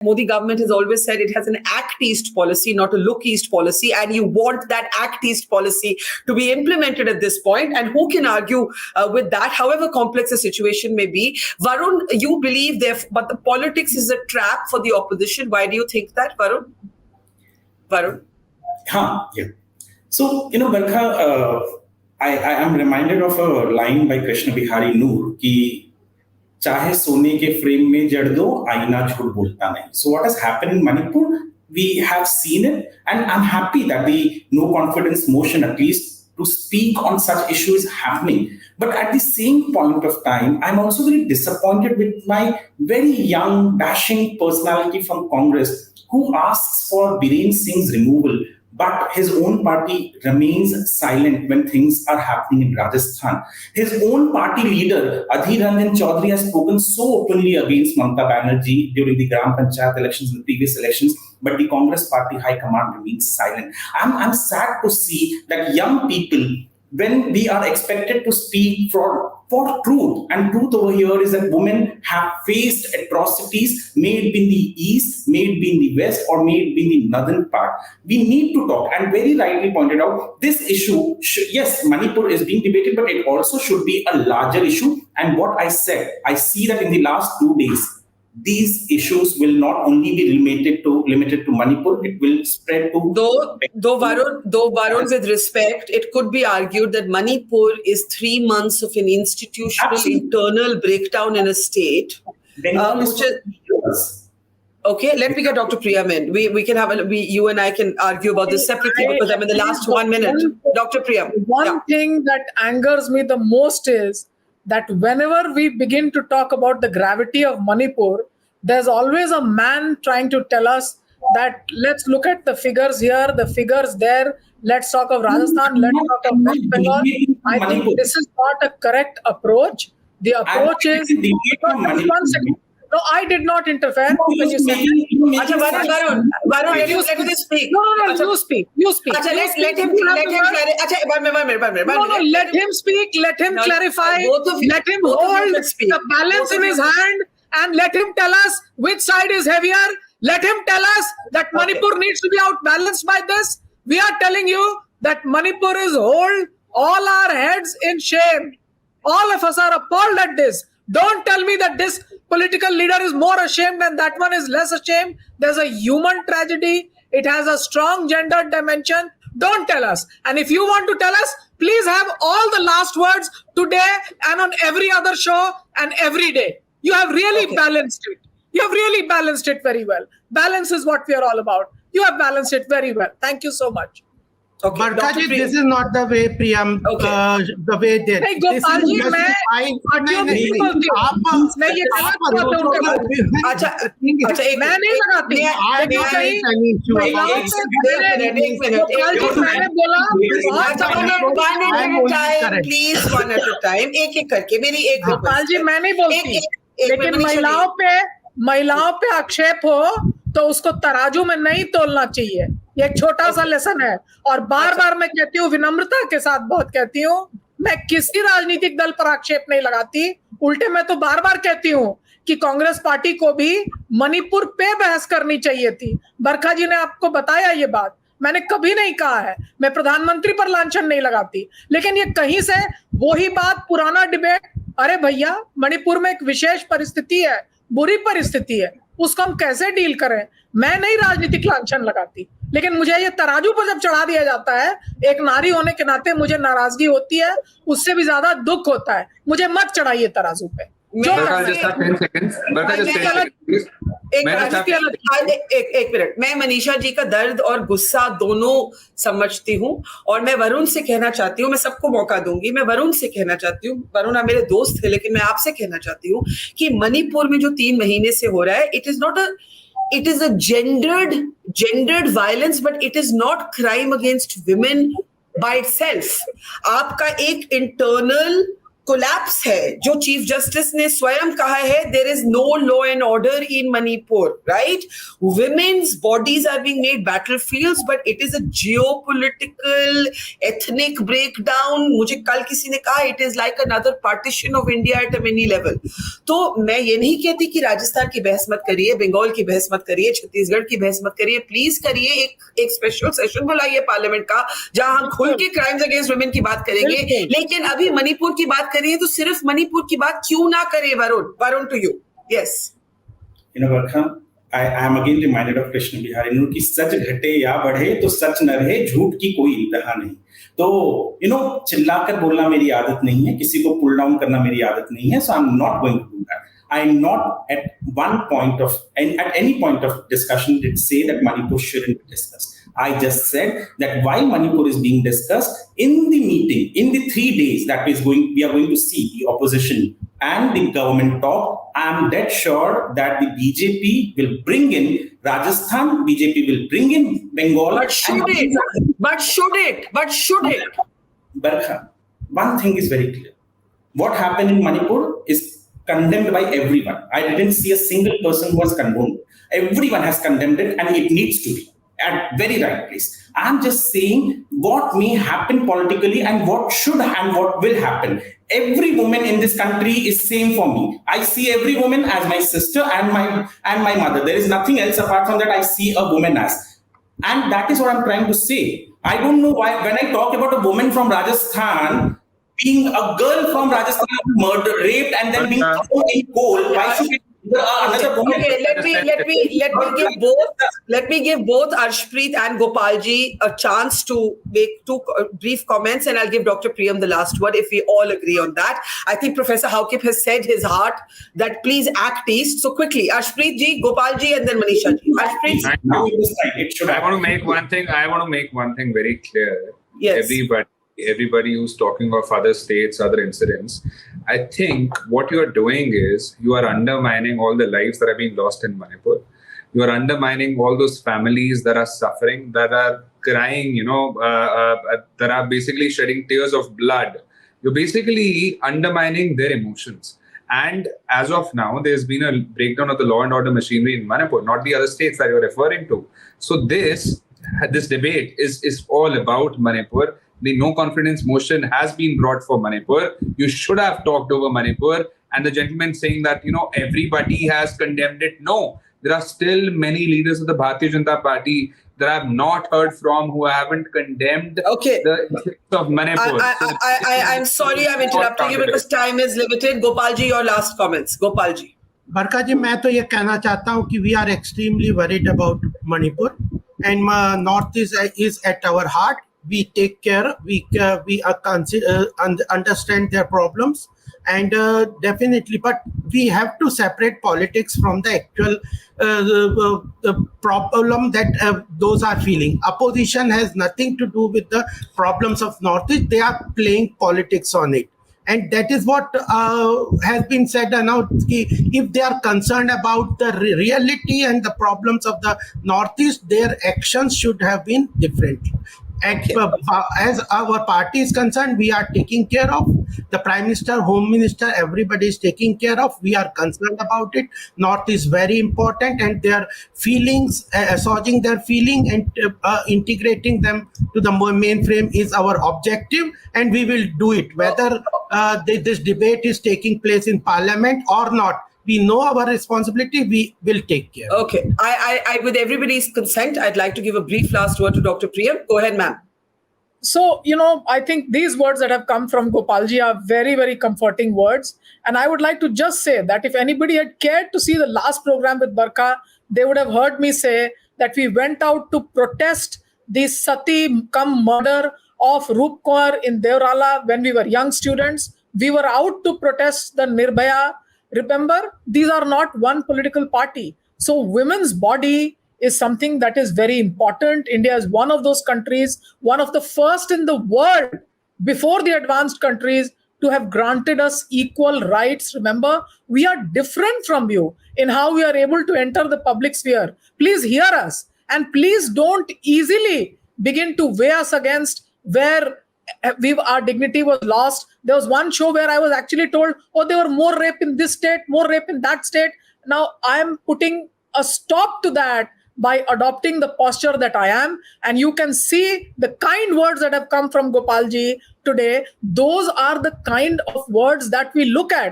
Modi government has always said it has an Act East policy, not a Look East policy, and you want that Act East policy to be implemented at this point. And who can argue with that, however complex the situation may be? Varun, you believe but the politics is a trap for the opposition. Why do you think that, Varun? Varun? Yeah. So, Barkha, I am reminded of a line by Krishna Bihari Noor ki चाहे सोने के frame में जड़ दो आईना झूठ बोलता नहीं. So what has happened in Manipur, we have seen it, and I'm happy that the no confidence motion, at least to speak on such issues, is happening. But at the same point of time, I'm also very disappointed with my very young, dashing personality from Congress who asks for Biren Singh's removal, but his own party remains silent when things are happening in Rajasthan. His own party leader, Adhir Ranjan Chaudhary, has spoken so openly against Mamata Banerjee during the Gram Panchayat elections and the previous elections, but the Congress party high command remains silent. I'm sad to see that young people, when we are expected to speak for truth, and truth over here is that women have faced atrocities, may it be in the east, may it be in the west, or may it be in the northern part. We need to talk, and very rightly pointed out, this issue, yes, Manipur is being debated, but it also should be a larger issue. And what I said, I see that in the last 2 days, these issues will not only be limited to Manipur, it will spread to... Though Varun, with respect, it could be argued that Manipur is 3 months of an institutional internal breakdown in a state. Okay, let me get Dr. Priyam in. We can have you and I can argue about this separately because I'm in the last 1 minute. Dr. Priyam. One thing that angers me the most is that whenever we begin to talk about the gravity of Manipur, there's always a man trying to tell us that let's look at the figures here, the figures there, let's talk of Rajasthan, let's talk of West Bengal. I think this is not a correct approach. The approach is... One second. No, I did not interfere. When you said Varun, let him speak. No, you speak. Let him let him speak. Let him clarify. Let him hold the balance in his hand and let him tell us which side is heavier. Let him tell us that Manipur needs to be outbalanced by this. We are telling you that Manipur is hold all our heads in shame. All of us are appalled at this. Don't tell me that this political leader is more ashamed and that one is less ashamed. There's a human tragedy. It has a strong gender dimension. Don't tell us. And if you want to tell us, please have all the last words today and on every other show and every day. You have really balanced it. You have really balanced it very well. Balance is what we are all about. You have balanced it very well. Thank you so much. Okay, Barkaji, this is not the way, Priyam, the way they... Hey, Gopal ji, Please, one at a time. एक-एक करके मेरी एक गोपाल जी मैं नहीं बोलती लेकिन महिलाओं पे आक्षेप हो तो उसको तराजू में नहीं तोलना चाहिए. ये एक छोटा सा लेसन है और बार बार मैं कहती हूँ, विनम्रता के साथ बहुत कहती हूँ, मैं किसी राजनीतिक दल पर आक्षेप नहीं लगाती. उल्टे मैं तो बार बार कहती हूँ कि कांग्रेस पार्टी को भी मणिपुर पे बहस करनी चाहिए थी. बरखा जी ने आपको बताया ये बात. मैंने कभी नहीं कहा है, मैं प्रधानमंत्री पर लांछन नहीं लगाती, लेकिन ये कहीं से वही बात, पुराना डिबेट. अरे भैया, मणिपुर में एक विशेष परिस्थिति है, बुरी परिस्थिति है, उसको हम कैसे डील करें. मैं नहीं राजनीतिक लांछन लगाती, लेकिन मुझे ये तराजू पर जब चढ़ा दिया जाता है, एक नारी होने के नाते मुझे नाराजगी होती है, उससे भी ज्यादा दुख होता है. मुझे मत चढ़ाइए तराजू पे. एक मिनट, मैं मनीषा जी का दर्द और गुस्सा दोनों समझती हूँ और मैं वरुण से कहना चाहती हूँ, मैं सबको मौका दूंगी, मैं वरुण से कहना चाहती हूँ. वरुण आप मेरे दोस्त थे, लेकिन मैं आपसे कहना चाहती हूँ कि मणिपुर में जो 3 महीने से हो रहा है, it is a gendered violence, but it is not crime against women by itself. आपका एक internal कोलैप्स है, जो चीफ जस्टिस ने स्वयं कहा है, there is no law and order in Manipur, right? Women's bodies are being made battlefields, but it is a geopolitical, ethnic breakdown. मुझे कल किसी ने कहा it is like another partition of India at a many level. तो मैं ये नहीं कहती कि राजस्थान की बहस मत करिए, बंगाल की बहस मत करिए, छत्तीसगढ़ की बहस मत करिए, प्लीज करिए, एक स्पेशल सेशन बुलाइए पार्लियामेंट का जहां हम खुल के क्राइम्स अगेंस्ट वुमेन की बात करेंगे. लेकिन अभी मणिपुर की बात करिए तो सिर्फ मणिपुर की बात क्यों ना करें? Varun to you. Yes. Varkha, I am again reminded of Krishna Bihari Noor कि सच घटे या बढ़े तो सच न रहे, झूठ की कोई इंतहा नहीं. तो चिल्लाकर बोलना मेरी आदत नहीं है, किसी को पुल डाउन करना मेरी आदत नहीं है. So I'm not going to do that. I am not at any point of discussion did say that Manipur shouldn't be discussed. I just said that while Manipur is being discussed in the meeting, in the 3 days we are going to see the opposition and the government talk, I am dead sure that the BJP will bring in Rajasthan, BJP will bring in Bengal. But should it? Barkha, one thing is very clear. What happened in Manipur is condemned by everyone. I didn't see a single person who was condoned. Everyone has condemned it, and it needs to be at very right place. I'm just saying what may happen politically and what should and what will happen. Every woman in this country is same for me. I see every woman as my sister and my mother. There is nothing else apart from that I see a woman as. And that is what I'm trying to say. I don't know why when I talk about a woman from Rajasthan, being a girl from Rajasthan murdered, raped, and then being thrown in coal, why should it another woman? Okay, let me give both Arshpreet and Gopalji a chance to make two brief comments, and I'll give Dr. Priyam the last word if we all agree on that. I think Professor Haukip has said his heart that please act east. So quickly, Arshpreet ji, Gopal ji, and then Manisha ji. Arshpreet. I want to make one thing very clear. Yes. Everybody who's talking of other states, other incidents, I think what you are doing is you are undermining all the lives that are being lost in Manipur. You are undermining all those families that are suffering, that are crying, that are basically shedding tears of blood. You're basically undermining their emotions. And as of now, there's been a breakdown of the law and order machinery in Manipur, not the other states that you're referring to. So this debate is all about Manipur. The no confidence motion has been brought for Manipur. You should have talked over Manipur. And the gentleman saying that, everybody has condemned it. No, there are still many leaders of the Bharatiya Janata Party that I have not heard from who haven't condemned the effects of Manipur. I'm sorry I'm interrupting you because time is limited. Gopalji, your last comments. Gopalji. Barkha ji, मैं तो ये कहना चाहता हूँ कि we are extremely worried about Manipur and Northeast is at our heart. We take care, we understand their problems, and definitely, but we have to separate politics from the actual problem that those are feeling. Opposition has nothing to do with the problems of Northeast. They are playing politics on it. And that is what has been said now. If they are concerned about the reality and the problems of the Northeast, their actions should have been different. As our party is concerned, we are taking care of the Prime Minister, Home Minister, everybody is taking care of. We are concerned about it. North is very important, and their feelings, assuaging their feeling and integrating them to the mainframe is our objective, and we will do it. Whether this debate is taking place in Parliament or not, we know our responsibility. We will take care. Okay. I with everybody's consent, I'd like to give a brief last word to Dr. Priyam. Go ahead, ma'am. So, I think these words that have come from Gopalji are very, very comforting words. And I would like to just say that if anybody had cared to see the last program with Barkha, they would have heard me say that we went out to protest the Sati cum murder of Roop Kaur in Devrala when we were young students. We were out to protest the Nirbhaya. Remember, these are not one political party. So women's body is something that is very important. India is one of those countries, one of the first in the world before the advanced countries to have granted us equal rights. Remember, we are different from you in how we are able to enter the public sphere. Please hear us, and please don't easily begin to weigh us against where our dignity was lost. There was one show where I was actually told, oh, there were more rape in this state, more rape in that state. Now I'm putting a stop to that by adopting the posture that I am. And you can see the kind words that have come from Gopalji today. Those are the kind of words that we look at